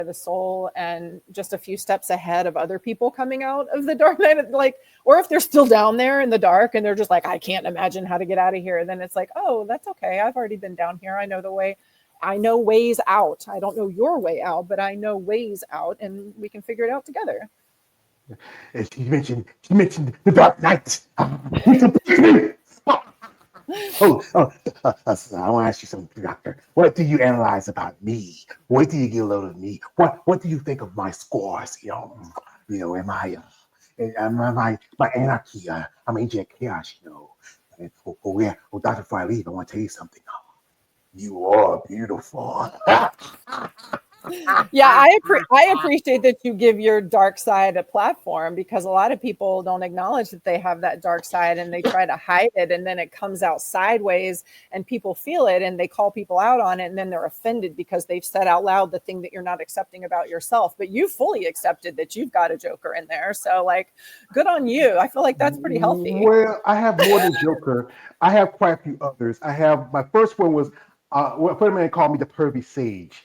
the soul and just a few steps ahead of other people coming out of the dark night, like, or if they're still down there in the dark and they're just like, I can't imagine how to get out of here, then it's like, oh, that's okay, I've already been down here, I know the way, I know ways out. I don't know your way out, but I know ways out, and we can figure it out together. She mentioned the Dark Knight. I want to ask you something, Doctor. What do you analyze about me? What do you get a load of me? What do you think of my scores? Am I anarchy? I'm Agent Chaos. Doctor, before I leave, I want to tell you something. You are beautiful. Yeah, I appreciate that you give your dark side a platform, because a lot of people don't acknowledge that they have that dark side and they try to hide it, and then it comes out sideways and people feel it and they call people out on it, and then they're offended because they've said out loud the thing that you're not accepting about yourself, but you fully accepted that you've got a joker in there. So like, good on you. I feel like that's pretty healthy. Well, I have more than Joker. I have quite a few others. I have my first one was a friend of mine called me the pervy sage.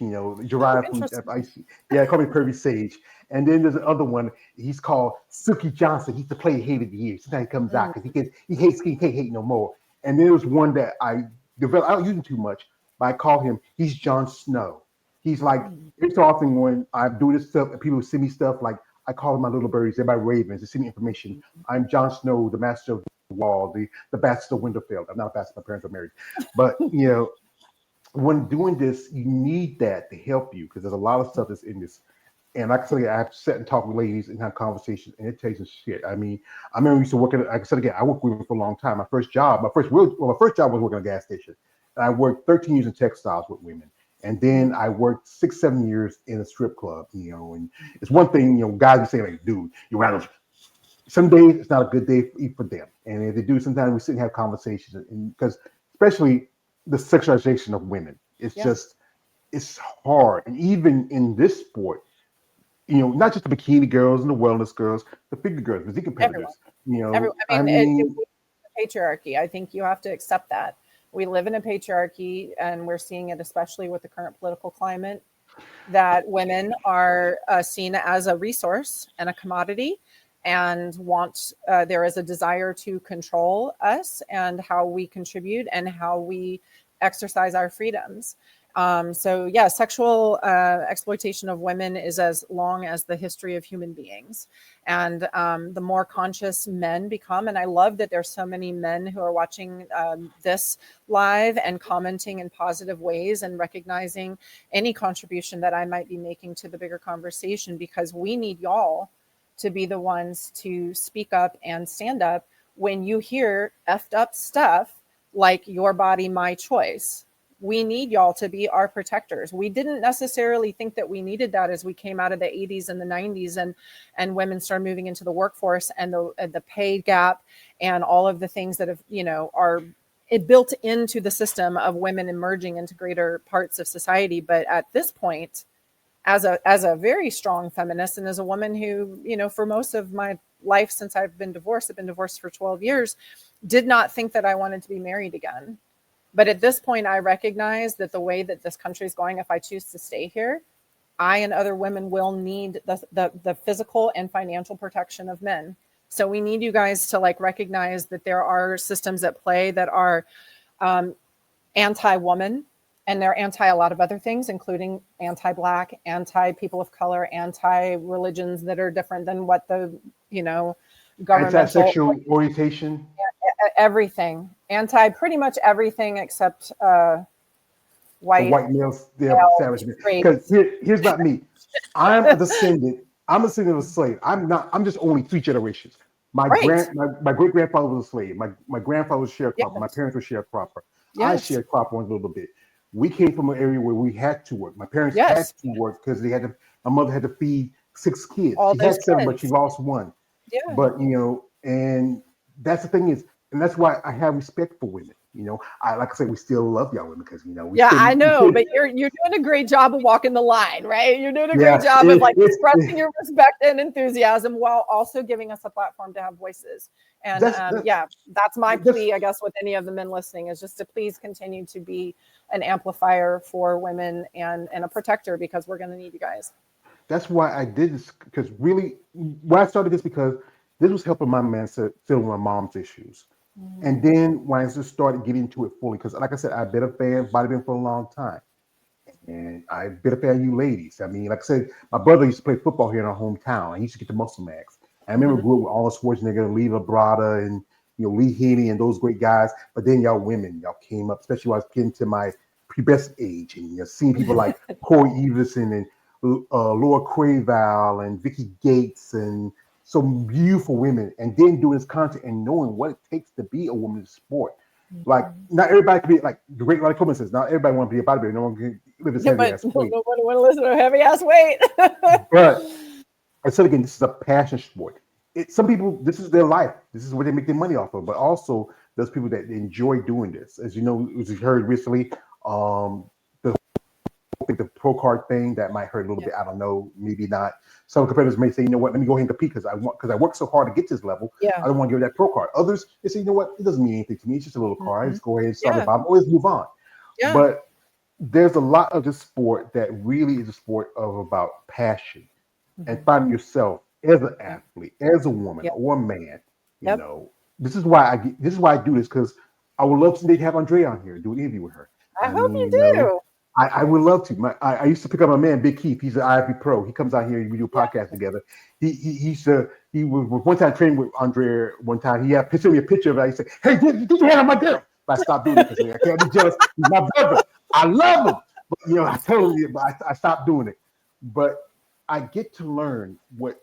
Gerard from Icy. Yeah, called me pervy sage. And then there's another one. He's called Silky Johnson. He's the player hate of the year. Sometimes he comes out because he can't hate no more. And then there's one that I developed. I don't use him too much, but I call him. He's Jon Snow. He's like, it's often when I do this stuff and people send me stuff, like I call them my little birdies. They're my ravens. They send me information. I'm Jon Snow, the master of the wall, the bastard of Winterfell. I'm not a bastard. My parents are married, but when doing this, you need that to help you, because there's a lot of stuff that's in this. And like I said, I've sat and talked with ladies and had conversations, and it takes a shit. I mean, I remember I used to work like I said again, I worked with women for a long time. My first job was working at a gas station. And I worked 13 years in textiles with women. And then I worked 6-7 years in a strip club, and it's one thing, guys would say, like, dude, you're out. Some days it's not a good day for them. And if they do, sometimes we sit and have conversations, and because especially the sexualization of women. It's hard. And even in this sport, not just the bikini girls and the wellness girls, the figure girls, the competitors. Patriarchy. I think you have to accept that. We live in a patriarchy, and we're seeing it especially with the current political climate, that women are seen as a resource and a commodity, and there is a desire to control us and how we contribute and how we exercise our freedoms. Sexual exploitation of women is as long as the history of human beings. And the more conscious men become, and I love that there's so many men who are watching this live and commenting in positive ways and recognizing any contribution that I might be making to the bigger conversation, because we need y'all to be the ones to speak up and stand up when you hear effed up stuff like your body, my choice. We need y'all to be our protectors. We didn't necessarily think that we needed that as we came out of the 80s and the 90s and women started moving into the workforce, and the pay gap and all of the things that have, are built into the system of women emerging into greater parts of society. But at this point, as a very strong feminist, and as a woman who, for most of my life since I've been divorced for 12 years, did not think that I wanted to be married again. But at this point, I recognize that the way that this country is going, if I choose to stay here, I and other women will need the physical and financial protection of men. So we need you guys to recognize that there are systems at play that are anti-woman, and they're anti a lot of other things, including anti-Black, anti-people of color, anti-religions that are different than what the, governmental... Anti-sexual orientation. Everything. Pretty much everything except white males. Because here's not me. I'm a descendant of a slave. I'm just only 3 generations. My great grandfather was a slave. My grandfather was a sharecropper. Yes. My parents were sharecropper. Yes. I sharecropper a little bit. We came from an area where we had to work. My parents had to work because my mother had to feed 6 kids. She had 7, but she lost 1. Yeah. But and that's the thing is, and that's why I have respect for women. Like I said, we still love y'all women because we Yeah, still. I know, but you're doing a great job of walking the line, right? You're doing a great Yeah, job of like expressing your respect and enthusiasm while also giving us a platform to have voices. And yeah, that's my plea, I guess, with any of the men listening, is just to please continue to be an amplifier for women and a protector, because we're going to need you guys. That's why I did this, because really, why I started this, because this was helping my man fill my mom's issues. And then when I just started getting into it fully, because like I said, I've been a fan, bodybuilding for a long time. And I've been a fan of you ladies. I mean, like I said, my brother used to play football here in our hometown. I used to get the muscle mags. I remember grew up with Arnold Schwarzenegger, Lee Labrada, and Lee Haney and those great guys. But then y'all women, y'all came up, especially when I was getting to my pubescent age, and seeing people like Corey Everson and Laura Craval and Vicky Gates and some beautiful women, and then doing this content and knowing what it takes to be a woman in sport. Like, not everybody can be like the great Ronnie Coleman says. Not everybody want to be a bodybuilder. No one can live this heavy ass weight. Nobody want to listen to a heavy ass weight. But I said again, this is a passion sport. Some people, this is their life. This is what they make their money off of. But also, there's people that enjoy doing this. As you know, as you heard recently, the pro card thing that might hurt a little bit. I don't know, maybe not. Some competitors may say, you know what, let me go ahead and compete because I worked so hard to get to this level. Yeah. I don't want to give that pro card. Others, they say, you know what, it doesn't mean anything to me. It's just a little card. I just go ahead and start at the bottom. Always move on. Yeah. But there's a lot of this sport that really is a sport of about passion and finding yourself as an athlete, as a woman or a man. You know, this is why I do this, because I would love to have Andrea on here, do an interview with her. I hope you do. I would love to. I used to pick up my man Big Keith. He's an IFB pro. He comes out here and we do a podcast together. He was one time training with Andrea. One time he had sent me a picture of it. He said, "Hey, get your hand on my girl." But I stopped doing it because I can't be jealous. He's my brother. I love him, but I told him, but I stopped doing it. But I get to learn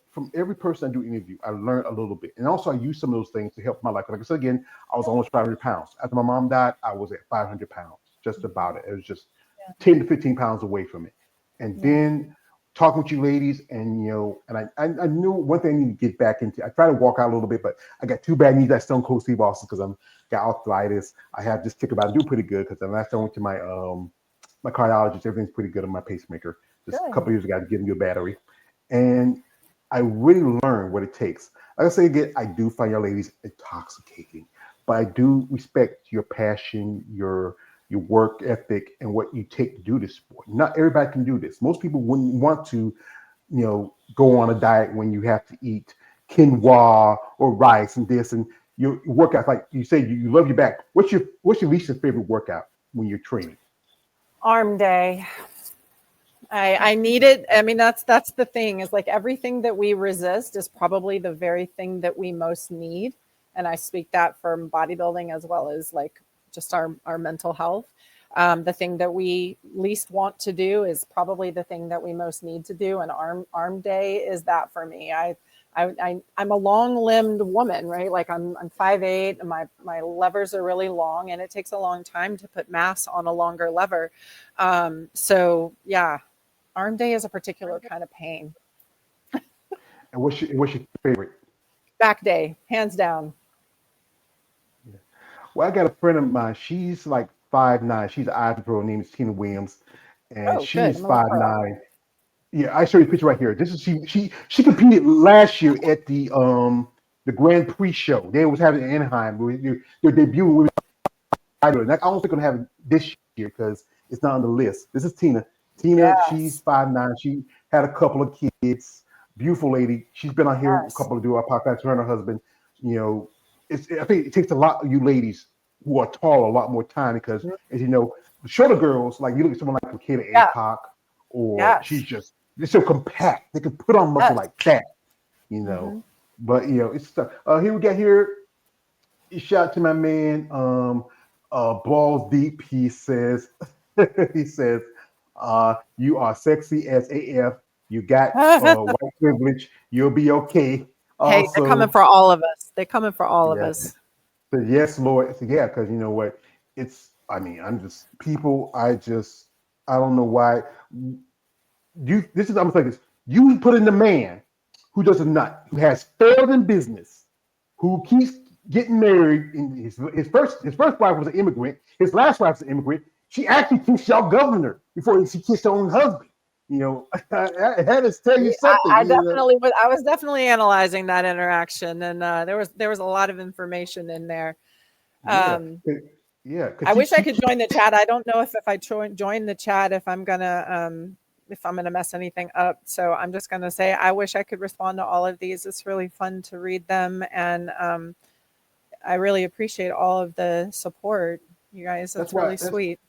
from every person I do interview. I learn a little bit, and also I use some of those things to help my life. Like I said again, I was almost 500 pounds. After my mom died, I was at 500 pounds, just about it. It was just 10 to 15 pounds away from it. And then talking with you ladies, and and I knew one thing I need to get back into. I try to walk out a little bit, but I got two bad knees. I Stone Cold Steve Austin because I'm got arthritis. I have this tick about I do pretty good because the last time I went to my my cardiologist, everything's pretty good on my pacemaker. Just a couple of years ago, I was giving you a battery. And I really learned what it takes. Like I say again, I do find your ladies intoxicating, but I do respect your passion, your work ethic, and what you take to do this sport. Not everybody can do this. Most people wouldn't want to, go on a diet when you have to eat quinoa or rice and this, and your workout. Like you say, you love your back. What's your least favorite workout when you're training? Arm day. I need it. I mean, that's the thing, is like everything that we resist is probably the very thing that we most need. And I speak that from bodybuilding as well as like just our mental health. The thing that we least want to do is probably the thing that we most need to do. And arm day is that for me. I'm a long-limbed woman, right? Like I'm 5'8", and my levers are really long, and it takes a long time to put mass on a longer lever. So yeah, arm day is a particular kind of pain. And what's your favorite? Back day, hands down. Yeah. Well, I got a friend of mine. She's like 5'9". She's an IFB pro. Her name is Tina Williams, and she's 5'9". Yeah, I show you a picture right here. This is she competed last year at the Grand Prix show. They was having it in Anaheim. They're debuting. I don't think they're gonna have it this year because it's not on the list. This is Tina. Tina, she's 5'9". She had a couple of kids. Beautiful lady. She's been on here a couple of do our podcasts. Her and her husband. I think it takes a lot of you ladies who are tall a lot more time because, as you know, the shorter girls, like you look at someone like Makeda Aycock, or they're so compact. They can put on muscle like that, But it's stuff. Here we got here. Shout out to my man, Balls Deep. He says, you are sexy as AF. You got white privilege. You'll be okay. Hey, they're coming for all of us. They're coming for all of us. So yes, Lord. So yeah, because you know what? I'm just people. I don't know why. I'm gonna say this. You put in the man who does a nut, who has failed in business, who keeps getting married. And his first wife was an immigrant. His last wife was an immigrant. She actually kissed y'all governor before she kissed her own husband. I had to tell you something. I was definitely analyzing that interaction, and there was a lot of information in there. Yeah, yeah. I wish I could join the chat. I don't know if I join the chat if I'm gonna mess anything up. So I'm just gonna say I wish I could respond to all of these. It's really fun to read them, and I really appreciate all of the support, you guys. That's really sweet.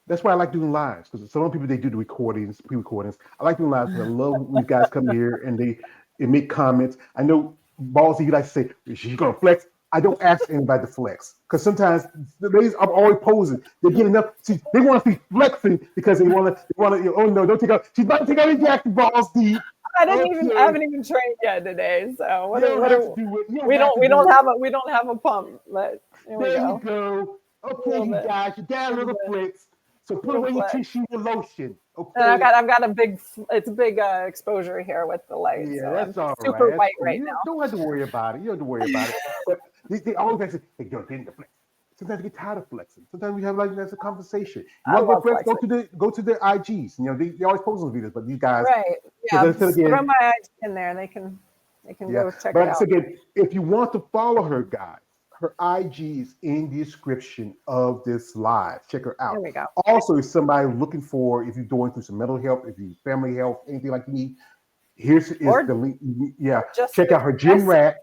That's why I like doing lives, because some people, they do the recordings, pre-recordings. I like doing lives because I love when these guys come here and they make comments. I know Ballsy, you like to say, she's gonna flex. I don't ask anybody to flex because sometimes the ladies are always posing. They get enough. They want to see flexing because they want to. Oh no, don't take out. She's about to take out his jacket, Ballsy. I haven't even trained yet today. So we don't have a pump, but there you go. Okay, you guys, you got a little flex. So put away your tissue, your lotion. Okay. And I've got a big exposure here with the light. Yeah, so that's all right. Super white right now. Don't have to worry about it. You don't have to worry about it. But they always say, "Hey, you're getting the flex." Sometimes you get tired of flexing. Sometimes we have that's a conversation. You want to flex? Go to their IGs. They always post those videos, but these guys, right? Yeah, throw my IG in there, and they can go check it out. But again, if you want to follow her, guys, her IG is in the description of this live. Check her out. There we go. Also, if somebody looking for, if you're going through some mental health, if you family health, anything like you need, here's the link. Yeah, check out her Gym Rat.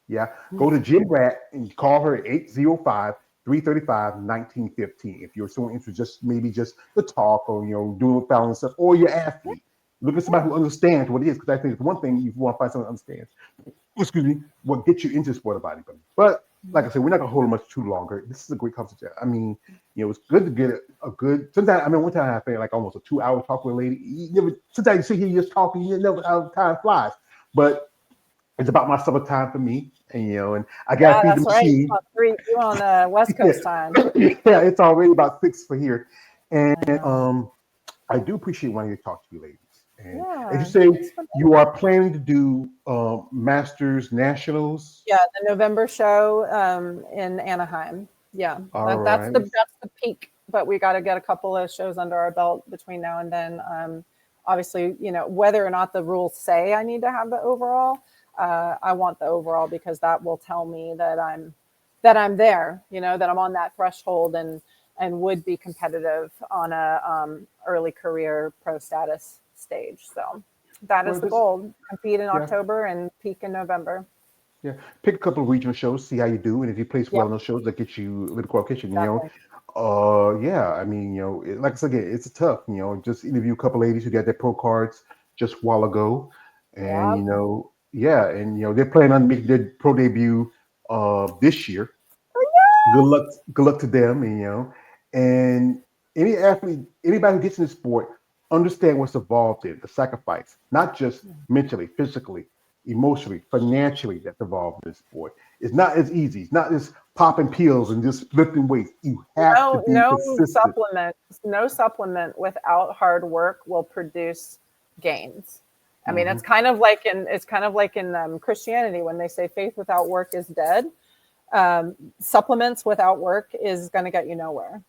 Yeah, go to Gym Rat and call her at 805-335-1915. If you're so interested, just the talk or doing balance stuff, or you're athlete. Look at somebody who understands what it is, because I think it's one thing you want to find someone who understands. Excuse me, what gets you into sport of bodybuilding. But like I said, we're not gonna hold it much too longer. This is a great conversation. I mean, it's good to get a good. Sometimes, one time I felt like almost a 2-hour talk with a lady. Sometimes you sit here just talking, you never how time flies. But it's about my summertime for me, and I got to feed the machine. Right. You on West Coast time? Yeah, it's already about 6 for here, and I do appreciate wanting to talk to you ladies. And as you say, you are planning to do Masters Nationals. Yeah, the November show in Anaheim. Yeah, that's the peak. But we got to get a couple of shows under our belt between now and then. Obviously, whether or not the rules say I need to have the overall, I want the overall because that will tell me that I'm there. That I'm on that threshold and would be competitive on a early career pro status stage. So that is the goal. Compete in October and peak in November. Yeah, pick a couple of regional shows, see how you do, and if you place well in those shows, that get you a little qualification. Exactly. Like I said, it's tough. Just interview a couple ladies who got their pro cards just a while ago, and they're planning on making their pro debut this year. Good luck to them, and any athlete, anybody who gets in the sport, understand what's involved in the sacrifice, not just mentally, physically, emotionally, financially that's involved in this sport. It's not as easy. It's not just popping pills and just lifting weights. You have to be consistent. No supplement without hard work will produce gains. I mean, it's kind of like in Christianity when they say faith without work is dead. Supplements without work is going to get you nowhere.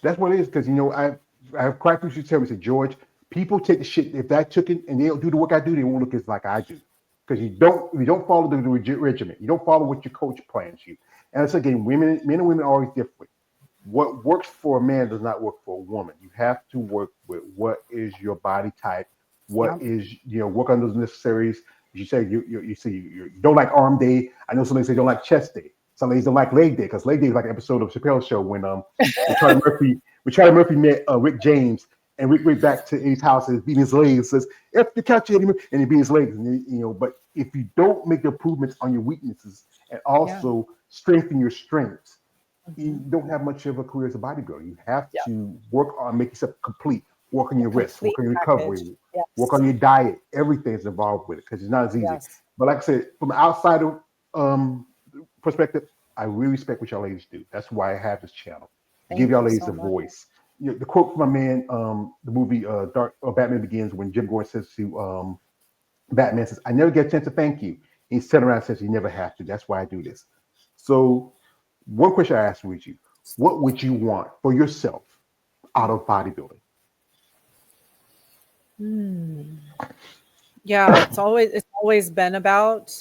That's what it is, because I have quite a few people tell me, say, George, people take the shit, if I took it and they don't do the work I do, they won't look as like I do, because you don't follow the regimen, you don't follow what your coach plans you. And it's again, men and women are always different. What works for a man does not work for a woman. You have to work with what is your body type, what is work on those necessaries. You say you don't like arm day. I know some ladies say don't like chest day. Some ladies don't like leg day, because leg day is like an episode of Chappelle's show when Charlie Murphy met Rick James, and Rick went back to his house and beating his legs and says, "If the catch him," and he beat his legs. And but if you don't make improvements on your weaknesses and also strengthen your strengths, you don't have much of a career as a bodybuilder. You have to work on making yourself complete. Work on your rest, work on your recovery, work on your diet. Everything is involved with it, because it's not as easy. But like I said, from an outsider perspective, I really respect what y'all ladies do. That's why I have this channel. Give y'all ladies a voice. The quote from my man, the movie Batman Begins, when Jim Gordon says to Batman, says, "I never get a chance to thank you. He sat around and says, "You never have to. That's why I do this." So, one question I asked with you: what would you want for yourself out of bodybuilding? Hmm. Yeah, it's always been about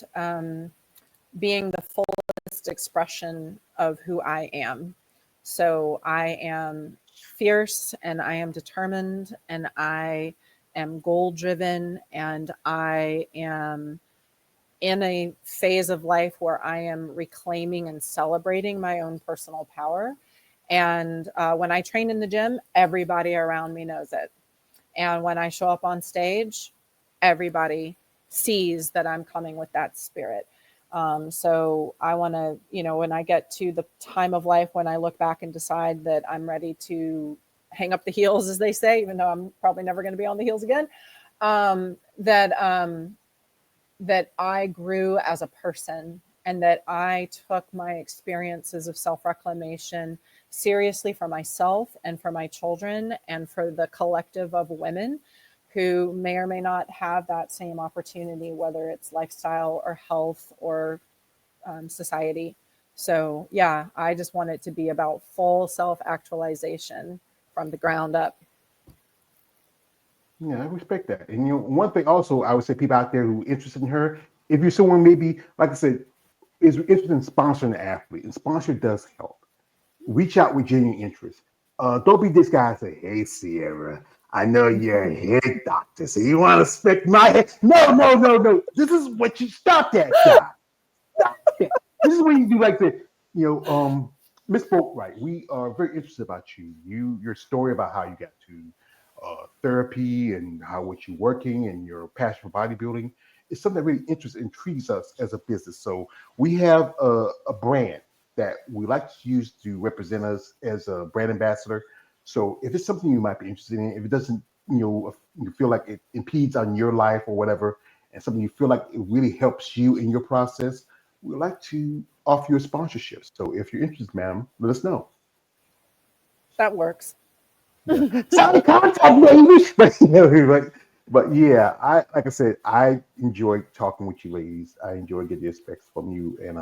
being the fullest expression of who I am. So I am fierce and I am determined and I am goal driven and I am in a phase of life where I am reclaiming and celebrating my own personal power. And when I train in the gym, everybody around me knows it. And when I show up on stage, everybody sees that I'm coming with that spirit. So I want to, when I get to the time of life when I look back and decide that I'm ready to hang up the heels, as they say, even though I'm probably never going to be on the heels again, that I grew as a person and that I took my experiences of self reclamation seriously for myself and for my children and for the collective of women who may or may not have that same opportunity, whether it's lifestyle or health or society. So, yeah, I just want it to be about full self actualization from the ground up. Yeah, I respect that. And one thing also, I would say people out there who are interested in her, if you're someone maybe, like I said, is interested in sponsoring an athlete, and sponsor does help. Reach out with genuine interest. Don't be this guy and say, "Hey, Sierra, I know you're a head doctor, so you want to spec my head." No, no, no, no. This is what you stop that guy. Stop that. This is what you do like this. Miss Boatwright, we are very interested about you. Your story about how you got to therapy and how what you're working and your passion for bodybuilding is something that really interests and intrigues us as a business. So we have a brand that we like to use to represent us as a brand ambassador. So if it's something you might be interested in, if it doesn't, if you feel like it impedes on your life or whatever, and something you feel like it really helps you in your process, we'd like to offer you a sponsorship. So if you're interested, ma'am, let us know. That works. Yeah, sorry, contact baby. But yeah, I like I said, I enjoy talking with you, ladies. I enjoy getting aspects from you, and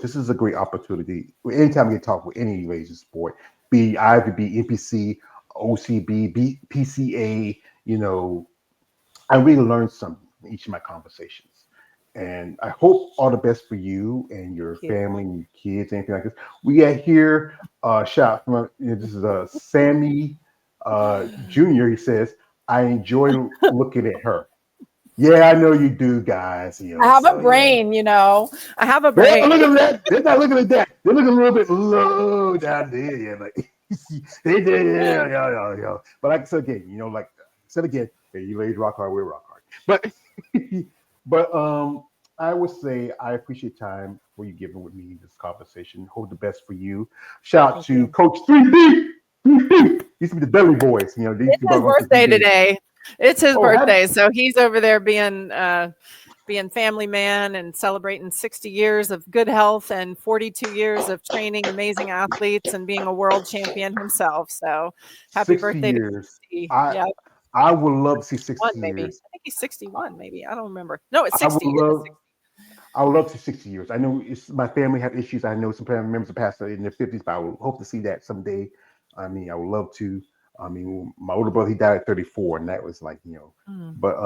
this is a great opportunity. Anytime we can talk with any ladies in sport, be either be NPC, OCB, PCA, I really learned something from each of my conversations. And I hope all the best for you and your Thank you. family and your kids, anything like this. We got here, shout from, this is Sammy Jr. He says, "I enjoy looking at her." Yeah, I know you do, guys. I have a So yeah. brain, I have a They're not brain. looking at that. They're not looking at that. They're looking a little bit low down there. Yeah, like they did. Yeah, yeah, yeah, yeah. But like I said again, like I said again, hey, you ladies rock hard, we rock hard. But but I would say I appreciate time for you giving with me this conversation. Hope the best for you. Shout out Thank to you. Coach 3D. 3D. Used to be the Dudley Boys. They used It's to his run off to birthday 3D. today. It's his Oh, happy birthday, so he's over there being family man and celebrating 60 years of good health and 42 years of training amazing athletes and being a world champion himself. So happy 60 birthday to years. 60. I Yeah, I would love to see one 60 maybe. years. I think he's 61, maybe. I don't remember. No, it's I would 60. It is love 60. I would love to see 60 years. I know my family have issues. I know some family members are past in their 50s, but I would hope to see that someday. I mean, I would love to. I mean, my older brother, he died at 34, and that was like. Mm. But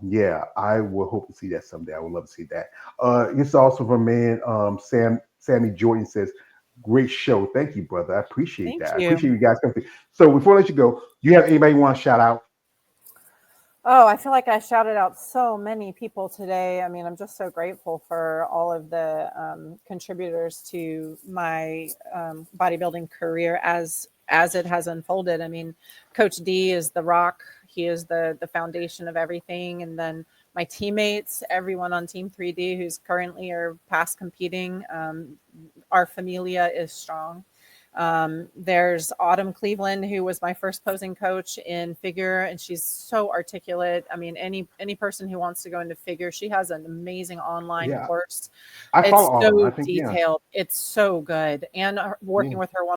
yeah, I will hope to see that someday. I would love to see that. It's also from a man, Sammy Jordan says, "Great show. Thank you, brother. I appreciate Thank that. I you. appreciate you guys coming through." So before I let you go, do you have anybody you want to shout out? Oh, I feel like I shouted out so many people today. I mean, I'm just so grateful for all of the contributors to my bodybuilding career as it has unfolded. I mean, Coach D is the rock. He is the foundation of everything, and then my teammates, everyone on Team 3D who's currently or past competing, our familia is strong. There's Autumn Cleveland, who was my first posing coach in figure, and she's so articulate. I mean, any person who wants to go into figure, she has an amazing online Yeah, course. I follow It's Autumn. I so think yeah, detailed. It's so good. And working yeah. with her